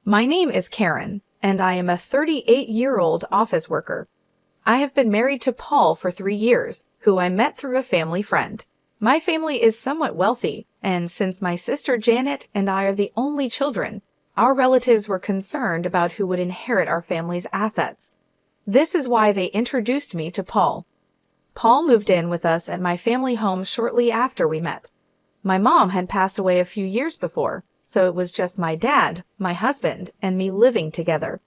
My name is Karen, and I am a 38-year-old office worker. I have been married to Paul for 3 years, who I met through a family friend. My family is somewhat wealthy, and since my sister Janet and I are the only children, our relatives were concerned about who would inherit our family's assets. This is why they introduced me to Paul. Paul moved in with us at my family home shortly after we met. My mom had passed away a few years before, so it was just my dad, my husband, and me living together.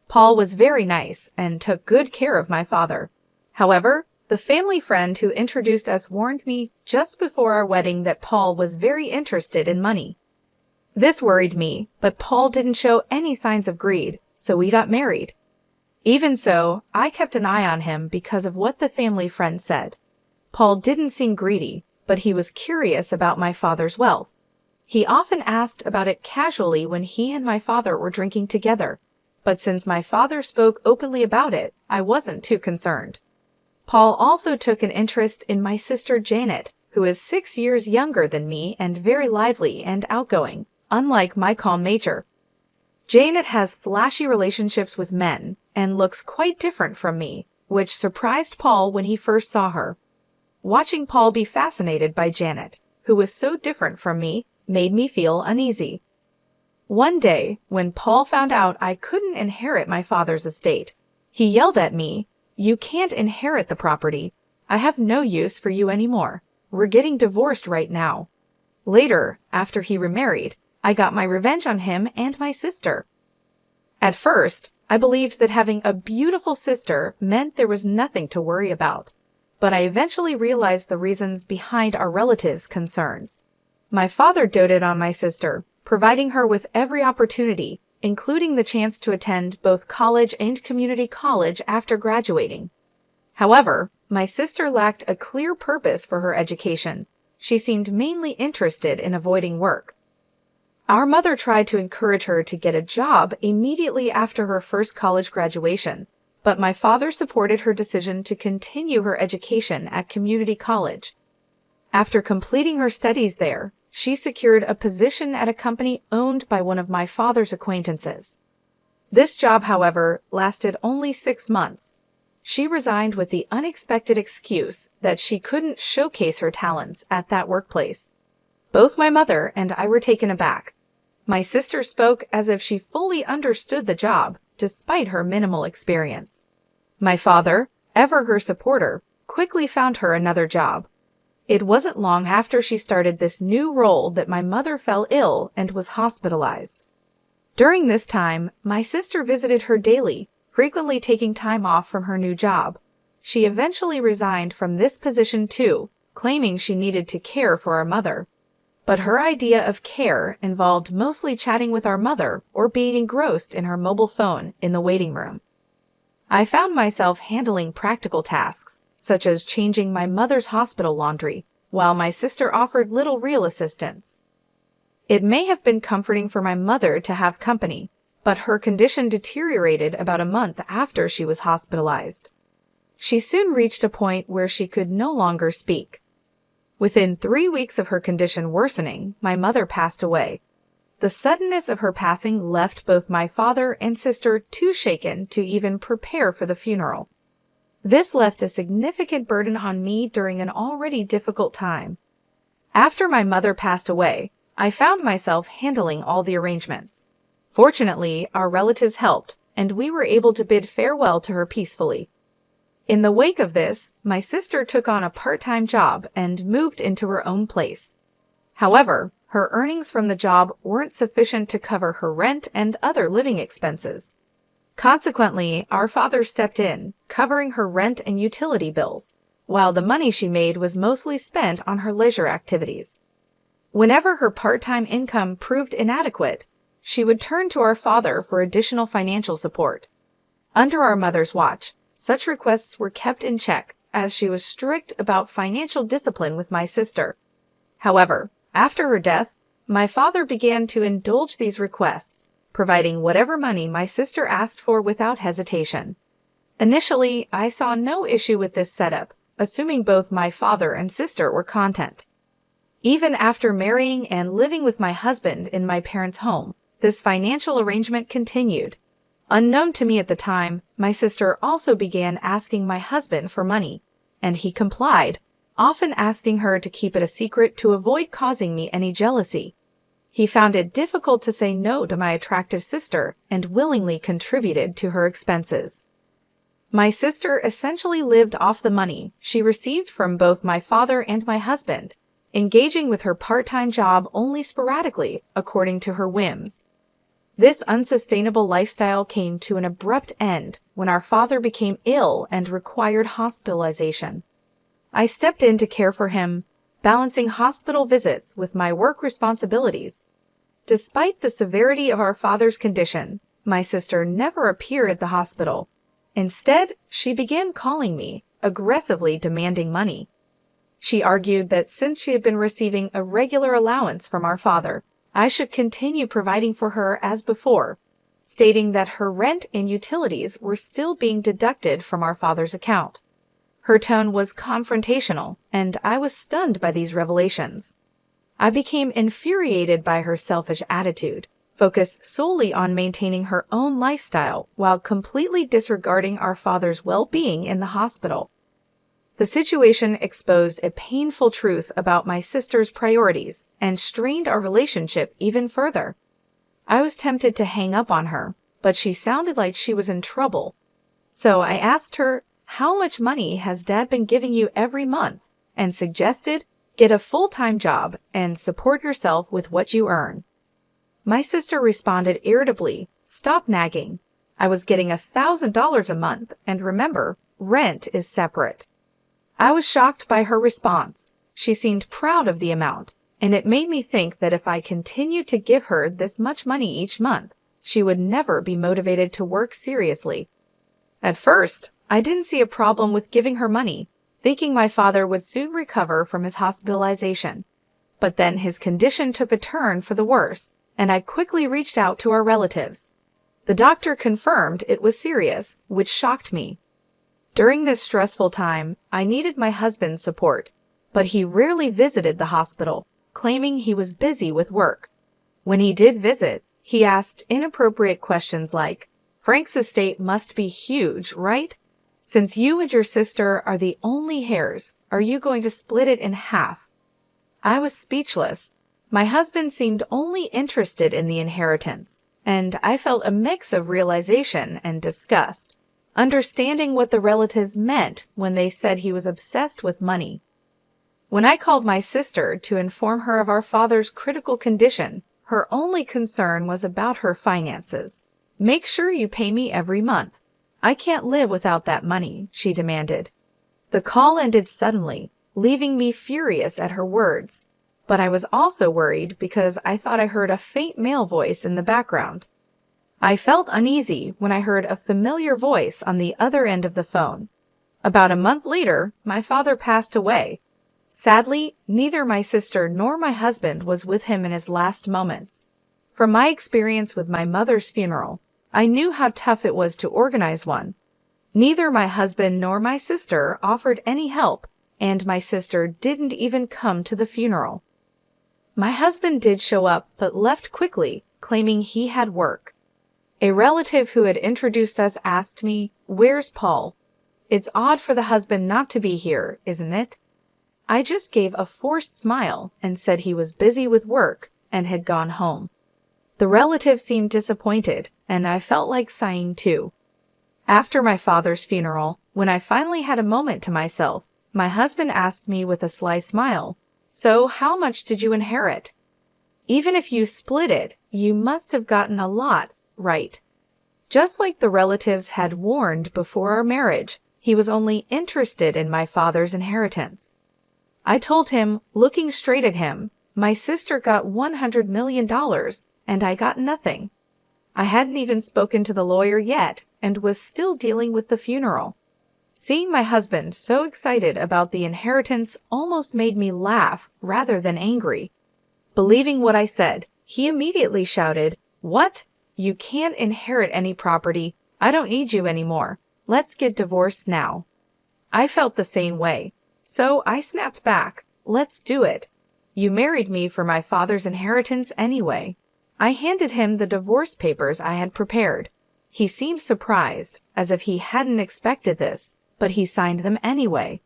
Paul was very nice and took good care of my father. However, the family friend who introduced us warned me just before our wedding that Paul was very interested in money. This worried me, but Paul didn't show any signs of greed, so we got married. Even so, I kept an eye on him because of what the family friend said. Paul didn't seem greedy, but he was curious about my father's wealth. He often asked about it casually when he and my father were drinking together, but since my father spoke openly about it, I wasn't too concerned. Paul also took an interest in my sister Janet, who is 6 years younger than me and very lively and outgoing, unlike my calm nature. Janet has flashy relationships with men and looks quite different from me, which surprised Paul when he first saw her. Watching Paul be fascinated by Janet, who was so different from me, made me feel uneasy. One day, when Paul found out I couldn't inherit my father's estate, he yelled at me, "You can't inherit the property. I have no use for you anymore. We're getting divorced right now." Later, after he remarried, I got my revenge on him and my sister. At first, I believed that having a beautiful sister meant there was nothing to worry about, but I eventually realized the reasons behind our relatives' concerns. My father doted on my sister, providing her with every opportunity, including the chance to attend both college and community college after graduating. However, my sister lacked a clear purpose for her education. She seemed mainly interested in avoiding work. Our mother tried to encourage her to get a job immediately after her first college graduation, but my father supported her decision to continue her education at community college. After completing her studies there, she secured a position at a company owned by one of my father's acquaintances. This job, however, lasted only 6 months. She resigned with the unexpected excuse that she couldn't showcase her talents at that workplace. Both my mother and I were taken aback. My sister spoke as if she fully understood the job, despite her minimal experience. My father, ever her supporter, quickly found her another job. It wasn't long after she started this new role that my mother fell ill and was hospitalized. During this time, my sister visited her daily, frequently taking time off from her new job. She eventually resigned from this position too, claiming she needed to care for our mother. But her idea of care involved mostly chatting with our mother or being engrossed in her mobile phone in the waiting room. I found myself handling practical tasks, such as changing my mother's hospital laundry, while my sister offered little real assistance. It may have been comforting for my mother to have company, but her condition deteriorated about a month after she was hospitalized. She soon reached a point where she could no longer speak. Within 3 weeks of her condition worsening, my mother passed away. The suddenness of her passing left both my father and sister too shaken to even prepare for the funeral. This left a significant burden on me during an already difficult time. After my mother passed away, I found myself handling all the arrangements. Fortunately, our relatives helped, and we were able to bid farewell to her peacefully. In the wake of this, my sister took on a part-time job and moved into her own place. However, her earnings from the job weren't sufficient to cover her rent and other living expenses. Consequently, our father stepped in, covering her rent and utility bills, while the money she made was mostly spent on her leisure activities. Whenever her part-time income proved inadequate, she would turn to our father for additional financial support. Under our mother's watch, such requests were kept in check, as she was strict about financial discipline with my sister. However, after her death, my father began to indulge these requests, providing whatever money my sister asked for without hesitation. Initially, I saw no issue with this setup, assuming both my father and sister were content. Even after marrying and living with my husband in my parents' home, this financial arrangement continued. Unknown to me at the time, my sister also began asking my husband for money, and he complied, often asking her to keep it a secret to avoid causing me any jealousy. He found it difficult to say no to my attractive sister and willingly contributed to her expenses. My sister essentially lived off the money she received from both my father and my husband, engaging with her part-time job only sporadically according to her whims. This unsustainable lifestyle came to an abrupt end when our father became ill and required hospitalization. I stepped in to care for him, balancing hospital visits with my work responsibilities. Despite the severity of our father's condition, my sister never appeared at the hospital. Instead, she began calling me, aggressively demanding money. She argued that since she had been receiving a regular allowance from our father, I should continue providing for her as before, stating that her rent and utilities were still being deducted from our father's account. Her tone was confrontational, and I was stunned by these revelations. I became infuriated by her selfish attitude, focused solely on maintaining her own lifestyle while completely disregarding our father's well-being in the hospital. The situation exposed a painful truth about my sister's priorities and strained our relationship even further. I was tempted to hang up on her, but she sounded like she was in trouble. So I asked her, "How much money has Dad been giving you every month?" and suggested, "Get a full-time job and support yourself with what you earn." My sister responded irritably, "Stop nagging. I was getting $1,000 a month, and remember, rent is separate." I was shocked by her response. She seemed proud of the amount, and it made me think that if I continued to give her this much money each month, she would never be motivated to work seriously. At first, I didn't see a problem with giving her money, thinking my father would soon recover from his hospitalization. But then his condition took a turn for the worse, and I quickly reached out to our relatives. The doctor confirmed it was serious, which shocked me. During this stressful time, I needed my husband's support, but he rarely visited the hospital, claiming he was busy with work. When he did visit, he asked inappropriate questions like, "Frank's estate must be huge, right? Since you and your sister are the only heirs, are you going to split it in half?" I was speechless. My husband seemed only interested in the inheritance, and I felt a mix of realization and disgust, understanding what the relatives meant when they said he was obsessed with money. When I called my sister to inform her of our father's critical condition, her only concern was about her finances. "Make sure you pay me every month. I can't live without that money," she demanded. The call ended suddenly, leaving me furious at her words. But I was also worried because I thought I heard a faint male voice in the background. I felt uneasy when I heard a familiar voice on the other end of the phone. About a month later, my father passed away. Sadly, neither my sister nor my husband was with him in his last moments. From my experience with my mother's funeral, I knew how tough it was to organize one. Neither my husband nor my sister offered any help, and my sister didn't even come to the funeral. My husband did show up, but left quickly, claiming he had work. A relative who had introduced us asked me, "Where's Paul? It's odd for the husband not to be here, isn't it?" I just gave a forced smile and said he was busy with work and had gone home. The relative seemed disappointed, and I felt like sighing too. After my father's funeral, when I finally had a moment to myself, my husband asked me with a sly smile, "So how much did you inherit? Even if you split it, you must have gotten a lot, right?" Just like the relatives had warned before our marriage, he was only interested in my father's inheritance. I told him, looking straight at him, "My sister got $100 million, and I got nothing." I hadn't even spoken to the lawyer yet, and was still dealing with the funeral. Seeing my husband so excited about the inheritance almost made me laugh rather than angry. Believing what I said, he immediately shouted, "What? You can't inherit any property. I don't need you anymore. Let's get divorced now." I felt the same way, so I snapped back, "Let's do it. You married me for my father's inheritance anyway." I handed him the divorce papers I had prepared. He seemed surprised, as if he hadn't expected this, but he signed them anyway.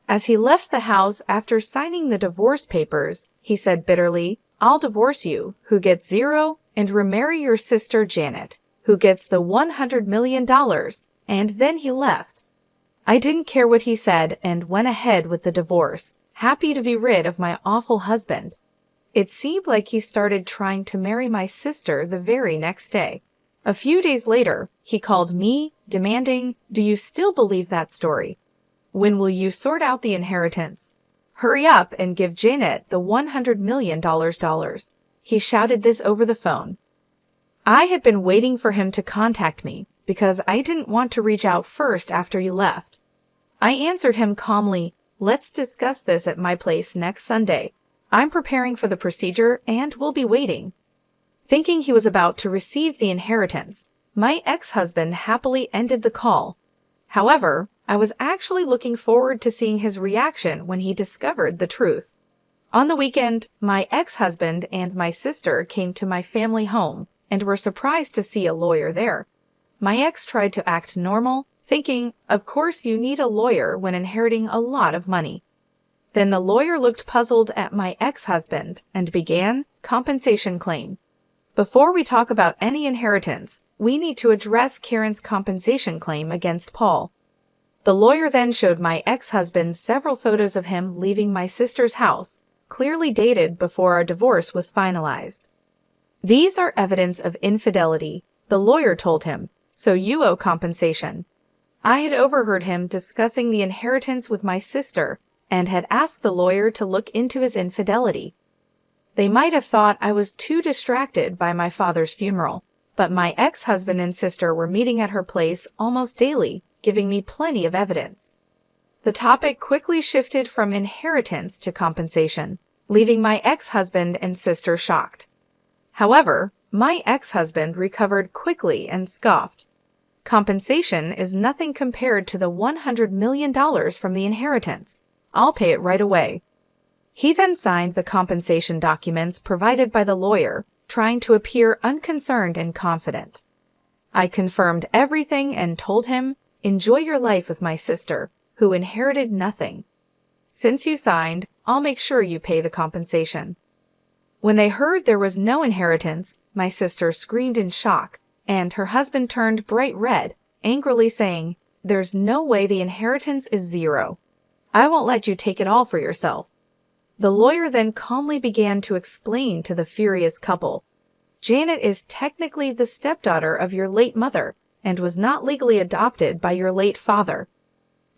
As he left the house after signing the divorce papers, he said bitterly, "I'll divorce you, who gets 0, and remarry your sister Janet, who gets the $100 million, and then he left. I didn't care what he said and went ahead with the divorce, happy to be rid of my awful husband. It seemed like he started trying to marry my sister the very next day. A few days later, he called me, demanding, 'Do you still believe that story? When will you sort out the inheritance? Hurry up and give Janet the $100 million dollars.' He shouted this over the phone. I had been waiting for him to contact me because I didn't want to reach out first after he left. I answered him calmly, 'Let's discuss this at my place next Sunday. I'm preparing for the procedure and will be waiting.' Thinking he was about to receive the inheritance, my ex-husband happily ended the call. However, I was actually looking forward to seeing his reaction when he discovered the truth. On the weekend, my ex-husband and my sister came to my family home and were surprised to see a lawyer there. My ex tried to act normal, thinking, of course you need a lawyer when inheriting a lot of money. Then the lawyer looked puzzled at my ex-husband and began compensation claim. Before we talk about any inheritance, we need to address Karen's compensation claim against Paul. The lawyer then showed my ex-husband several photos of him leaving my sister's house, clearly dated before our divorce was finalized. These are evidence of infidelity, the lawyer told him, so you owe compensation. I had overheard him discussing the inheritance with my sister and had asked the lawyer to look into his infidelity. They might have thought I was too distracted by my father's funeral, but my ex-husband and sister were meeting at her place almost daily, giving me plenty of evidence. The topic quickly shifted from inheritance to compensation, leaving my ex-husband and sister shocked. However, my ex-husband recovered quickly and scoffed. Compensation is nothing compared to the $100 million from the inheritance. I'll pay it right away. He then signed the compensation documents provided by the lawyer, trying to appear unconcerned and confident. I confirmed everything and told him, "Enjoy your life with my sister, who inherited nothing. Since you signed, I'll make sure you pay the compensation." When they heard there was no inheritance, my sister screamed in shock, and her husband turned bright red, angrily saying, "There's no way the inheritance is 0. I won't let you take it all for yourself." The lawyer then calmly began to explain to the furious couple, "Janet is technically the stepdaughter of your late mother and was not legally adopted by your late father.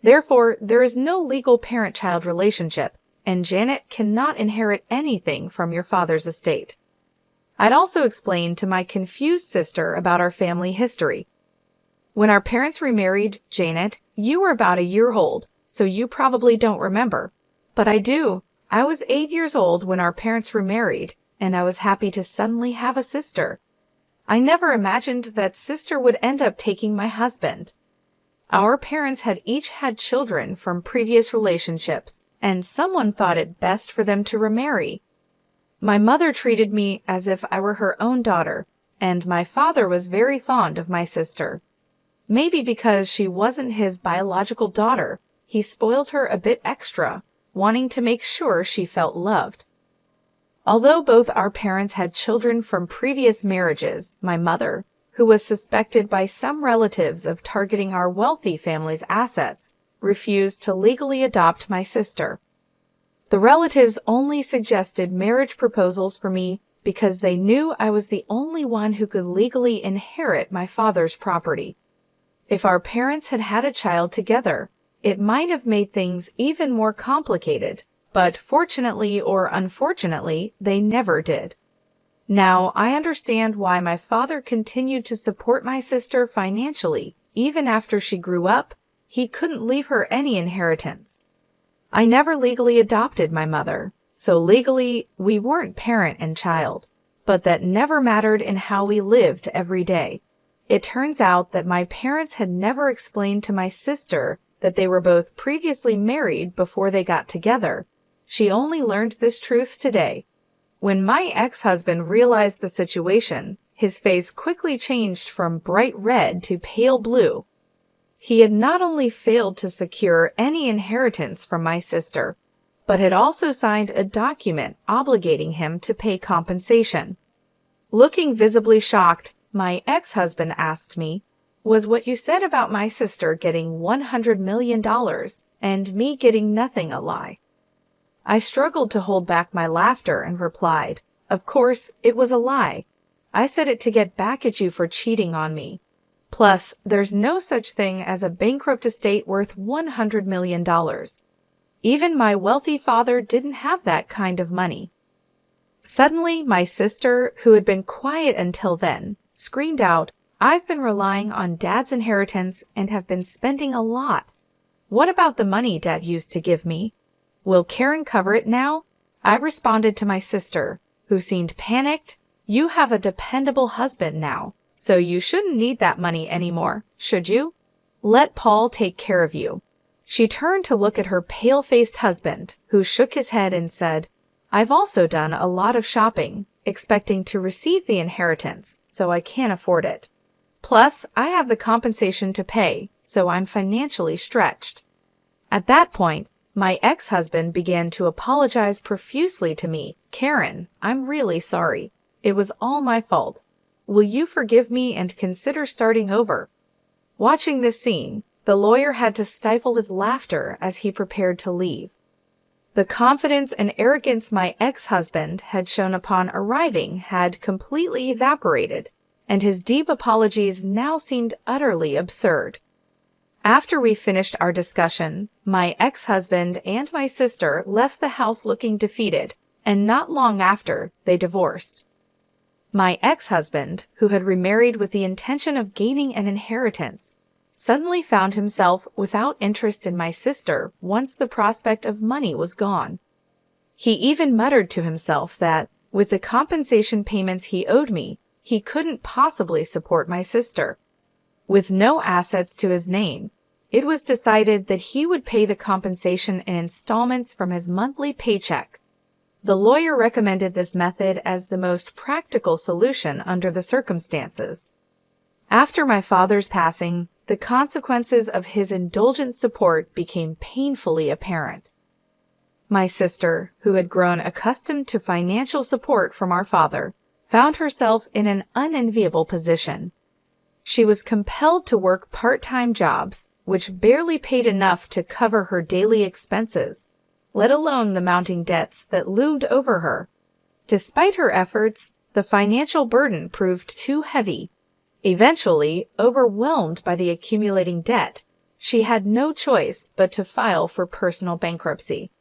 Therefore, there is no legal parent-child relationship, and Janet cannot inherit anything from your father's estate." I'd also explained to my confused sister about our family history. When our parents remarried, Janet, you were about a year old, so you probably don't remember. But I do. I was 8 years old when our parents remarried, and I was happy to suddenly have a sister. I never imagined that sister would end up taking my husband. Our parents had each had children from previous relationships, and someone thought it best for them to remarry. My mother treated me as if I were her own daughter, and my father was very fond of my sister. Maybe because she wasn't his biological daughter, he spoiled her a bit extra, wanting to make sure she felt loved. Although both our parents had children from previous marriages, my mother, who was suspected by some relatives of targeting our wealthy family's assets, refused to legally adopt my sister. The relatives only suggested marriage proposals for me because they knew I was the only one who could legally inherit my father's property. If our parents had had a child together, it might have made things even more complicated, but fortunately or unfortunately, they never did. Now, I understand why my father continued to support my sister financially, even after she grew up. He couldn't leave her any inheritance. I never legally adopted my mother, so legally, we weren't parent and child, but that never mattered in how we lived every day. It turns out that my parents had never explained to my sister that they were both previously married before they got together. She only learned this truth today. When my ex-husband realized the situation, his face quickly changed from bright red to pale blue. He had not only failed to secure any inheritance from my sister, but had also signed a document obligating him to pay compensation. Looking visibly shocked, my ex-husband asked me, "Was what you said about my sister getting $100 million and me getting nothing a lie?" I struggled to hold back my laughter and replied, "Of course, it was a lie. I said it to get back at you for cheating on me. Plus, there's no such thing as a bankrupt estate worth $100 million. Even my wealthy father didn't have that kind of money." Suddenly, my sister, who had been quiet until then, screamed out, "I've been relying on Dad's inheritance and have been spending a lot. What about the money Dad used to give me? Will Karen cover it now?" I responded to my sister, who seemed panicked, "You have a dependable husband now, so you shouldn't need that money anymore, should you? Let Paul take care of you." She turned to look at her pale-faced husband, who shook his head and said, "I've also done a lot of shopping, expecting to receive the inheritance, so I can't afford it. Plus, I have the compensation to pay, so I'm financially stretched." At that point, my ex-husband began to apologize profusely to me. "Karen, I'm really sorry. It was all my fault. Will you forgive me and consider starting over?" Watching this scene, the lawyer had to stifle his laughter as he prepared to leave. The confidence and arrogance my ex-husband had shown upon arriving had completely evaporated, and his deep apologies now seemed utterly absurd. After we finished our discussion, my ex-husband and my sister left the house looking defeated, and not long after, they divorced. My ex-husband, who had remarried with the intention of gaining an inheritance, suddenly found himself without interest in my sister once the prospect of money was gone. He even muttered to himself that, with the compensation payments he owed me, he couldn't possibly support my sister. With no assets to his name, it was decided that he would pay the compensation in installments from his monthly paycheck. The lawyer recommended this method as the most practical solution under the circumstances. After my father's passing, the consequences of his indulgent support became painfully apparent. My sister, who had grown accustomed to financial support from our father, found herself in an unenviable position. She was compelled to work part-time jobs, which barely paid enough to cover her daily expenses, let alone the mounting debts that loomed over her. Despite her efforts, the financial burden proved too heavy. Eventually, overwhelmed by the accumulating debt, she had no choice but to file for personal bankruptcy.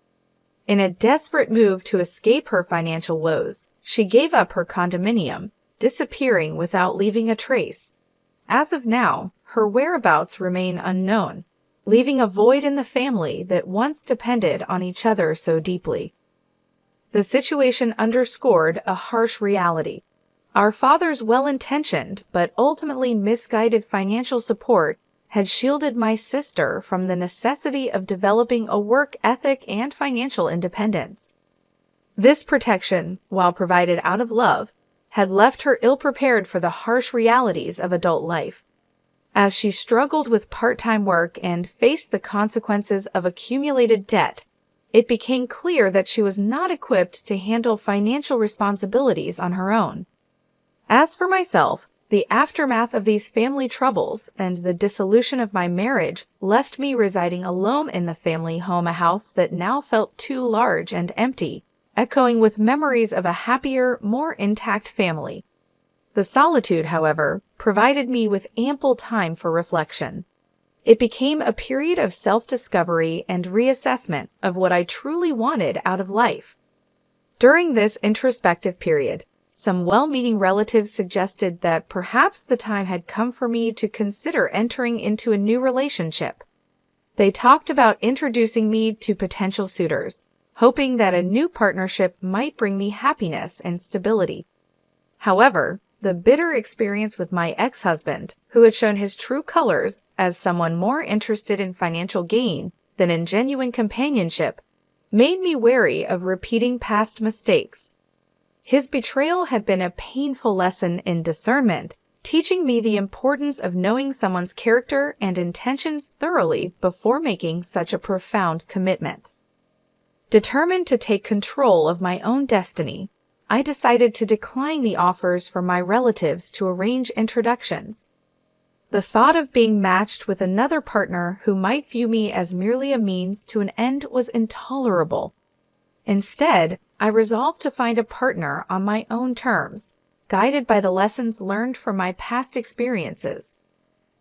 In a desperate move to escape her financial woes, she gave up her condominium, disappearing without leaving a trace. As of now, her whereabouts remain unknown, leaving a void in the family that once depended on each other so deeply. The situation underscored a harsh reality. Our father's well-intentioned but ultimately misguided financial support had shielded my sister from the necessity of developing a work ethic and financial independence. This protection, while provided out of love, had left her ill-prepared for the harsh realities of adult life. As she struggled with part-time work and faced the consequences of accumulated debt, it became clear that she was not equipped to handle financial responsibilities on her own. As for myself, the aftermath of these family troubles and the dissolution of my marriage left me residing alone in the family home, a house that now felt too large and empty, echoing with memories of a happier, more intact family. The solitude, however, provided me with ample time for reflection. It became a period of self-discovery and reassessment of what I truly wanted out of life. During this introspective period, some well-meaning relatives suggested that perhaps the time had come for me to consider entering into a new relationship. They talked about introducing me to potential suitors, hoping that a new partnership might bring me happiness and stability. However, the bitter experience with my ex-husband, who had shown his true colors as someone more interested in financial gain than in genuine companionship, made me wary of repeating past mistakes. His betrayal had been a painful lesson in discernment, teaching me the importance of knowing someone's character and intentions thoroughly before making such a profound commitment. Determined to take control of my own destiny, I decided to decline the offers from my relatives to arrange introductions. The thought of being matched with another partner who might view me as merely a means to an end was intolerable. Instead, I resolved to find a partner on my own terms, guided by the lessons learned from my past experiences.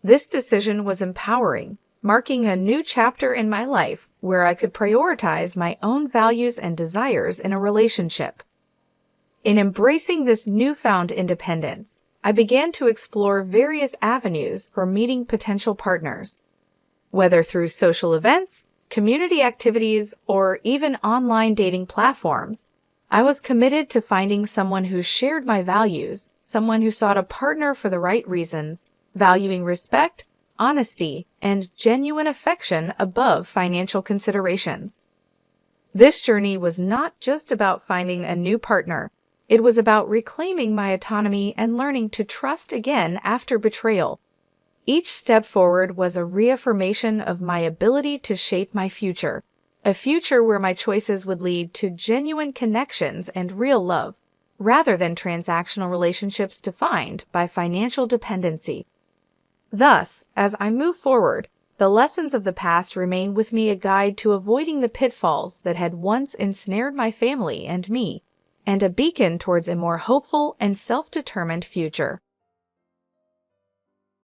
This decision was empowering, marking a new chapter in my life where I could prioritize my own values and desires in a relationship. In embracing this newfound independence, I began to explore various avenues for meeting potential partners. Whether through social events, community activities, or even online dating platforms, I was committed to finding someone who shared my values, someone who sought a partner for the right reasons, valuing respect, honesty, and genuine affection above financial considerations. This journey was not just about finding a new partner. It was about reclaiming my autonomy and learning to trust again after betrayal. Each step forward was a reaffirmation of my ability to shape my future, a future where my choices would lead to genuine connections and real love, rather than transactional relationships defined by financial dependency. Thus, as I move forward, the lessons of the past remain with me, a guide to avoiding the pitfalls that had once ensnared my family and me, and a beacon towards a more hopeful and self-determined future.